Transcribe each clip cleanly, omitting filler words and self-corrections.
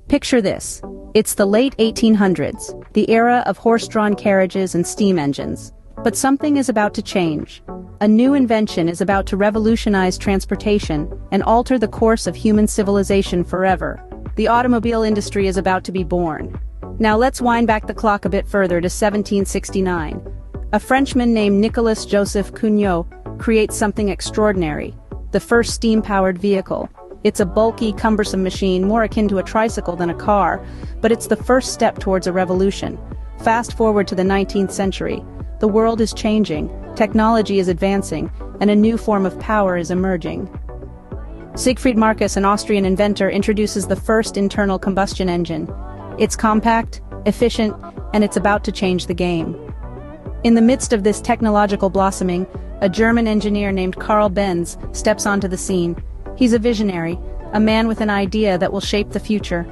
Picture this. It's the late 1800s, the era of horse-drawn carriages and steam engines. But something is about to change. A new invention is about to revolutionize transportation and alter the course of human civilization forever. The automobile industry is about to be born. Now let's wind back the clock a bit further to 1769. A Frenchman named Nicolas Joseph Cugnot creates something extraordinary: the first steam-powered vehicle. It's a bulky, cumbersome machine more akin to a tricycle than a car, but it's the first step towards a revolution. Fast forward to the 19th century. The world is changing, technology is advancing, and a new form of power is emerging. Siegfried Marcus, an Austrian inventor, introduces the first internal combustion engine. It's compact, efficient, and it's about to change the game. In the midst of this technological blossoming, a German engineer named Carl Benz steps onto the scene. He's a visionary, a man with an idea that will shape the future.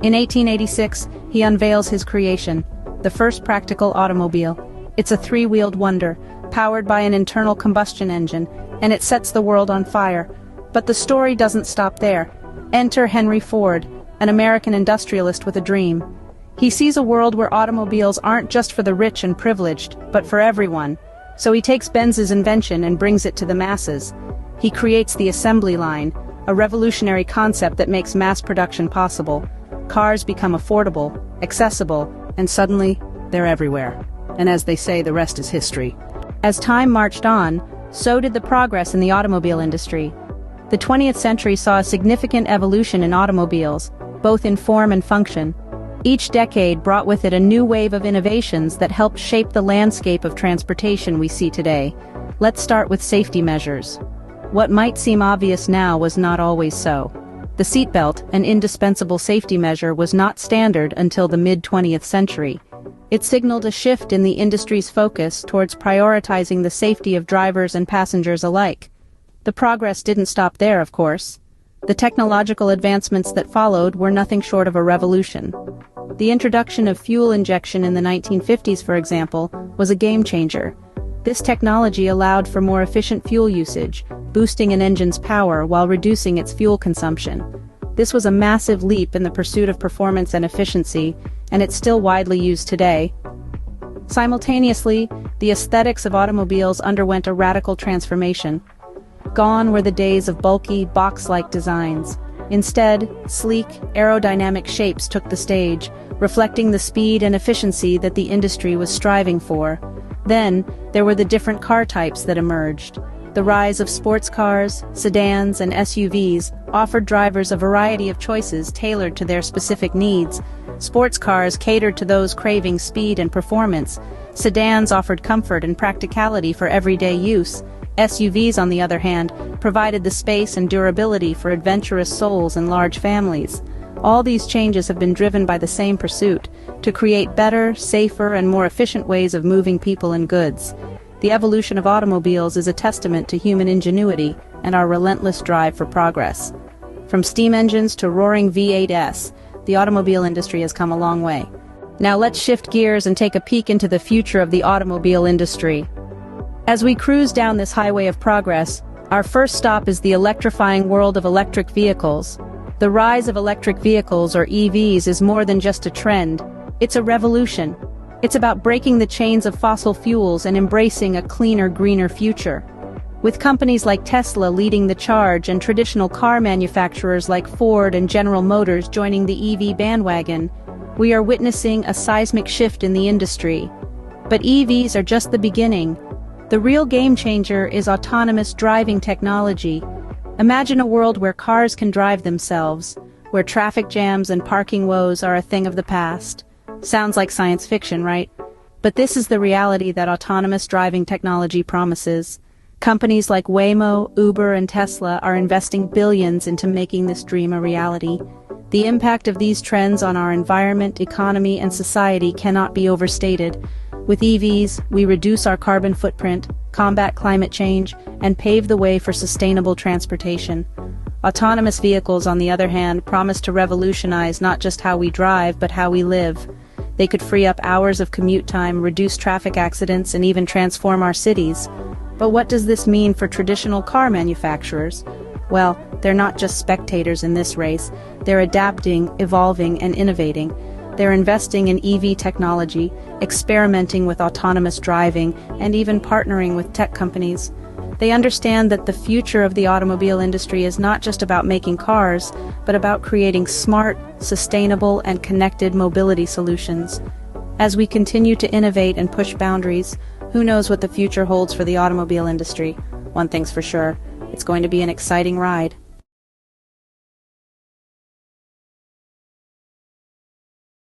In 1886, he unveils his creation, the first practical automobile. It's a three-wheeled wonder, powered by an internal combustion engine, and it sets the world on fire. But the story doesn't stop there. Enter Henry Ford, an American industrialist with a dream. He sees a world where automobiles aren't just for the rich and privileged, but for everyone. So he takes Benz's invention and brings it to the masses. He creates the assembly line, a revolutionary concept that makes mass production possible. Cars become affordable, accessible, and suddenly, they're everywhere. And as they say, the rest is history. As time marched on, so did the progress in the automobile industry. The 20th century saw a significant evolution in automobiles, both in form and function. Each decade brought with it a new wave of innovations that helped shape the landscape of transportation we see today. Let's start with safety measures. What might seem obvious now was not always so. The seatbelt, an indispensable safety measure, was not standard until the mid-20th century. It signaled a shift in the industry's focus towards prioritizing the safety of drivers and passengers alike. The progress didn't stop there, of course. The technological advancements that followed were nothing short of a revolution. The introduction of fuel injection in the 1950s, for example, was a game-changer. This technology allowed for more efficient fuel usage, boosting an engine's power while reducing its fuel consumption. This was a massive leap in the pursuit of performance and efficiency, and it's still widely used today. Simultaneously, the aesthetics of automobiles underwent a radical transformation. Gone were the days of bulky, box-like designs. Instead, sleek, aerodynamic shapes took the stage, reflecting the speed and efficiency that the industry was striving for. Then, there were the different car types that emerged. The rise of sports cars, sedans, and SUVs offered drivers a variety of choices tailored to their specific needs. Sports cars catered to those craving speed and performance. Sedans offered comfort and practicality for everyday use. SUVs, on the other hand, provided the space and durability for adventurous souls and large families. All these changes have been driven by the same pursuit: to create better, safer, and more efficient ways of moving people and goods. The evolution of automobiles is a testament to human ingenuity and our relentless drive for progress. From steam engines to roaring V8s, the automobile industry has come a long way. Now let's shift gears and take a peek into the future of the automobile industry. As we cruise down this highway of progress, our first stop is the electrifying world of electric vehicles. The rise of electric vehicles, or EVs, is more than just a trend. It's a revolution. It's about breaking the chains of fossil fuels and embracing a cleaner, greener future. With companies like Tesla leading the charge and traditional car manufacturers like Ford and General Motors joining the EV bandwagon, we are witnessing a seismic shift in the industry. But EVs are just the beginning. The real game changer is autonomous driving technology. Imagine a world where cars can drive themselves, where traffic jams and parking woes are a thing of the past. Sounds like science fiction, right? But this is the reality that autonomous driving technology promises. Companies like Waymo, Uber, and Tesla are investing billions into making this dream a reality. The impact of these trends on our environment, economy, and society cannot be overstated. With EVs, we reduce our carbon footprint, combat climate change, and pave the way for sustainable transportation. Autonomous vehicles, on the other hand, promise to revolutionize not just how we drive, but how we live. They could free up hours of commute time, reduce traffic accidents, and even transform our cities. But what does this mean for traditional car manufacturers? Well, they're not just spectators in this race. They're adapting, evolving, and innovating. They're investing in EV technology, experimenting with autonomous driving, and even partnering with tech companies. They understand that the future of the automobile industry is not just about making cars, but about creating smart, sustainable, and connected mobility solutions. As we continue to innovate and push boundaries, who knows what the future holds for the automobile industry? One thing's for sure, it's going to be an exciting ride.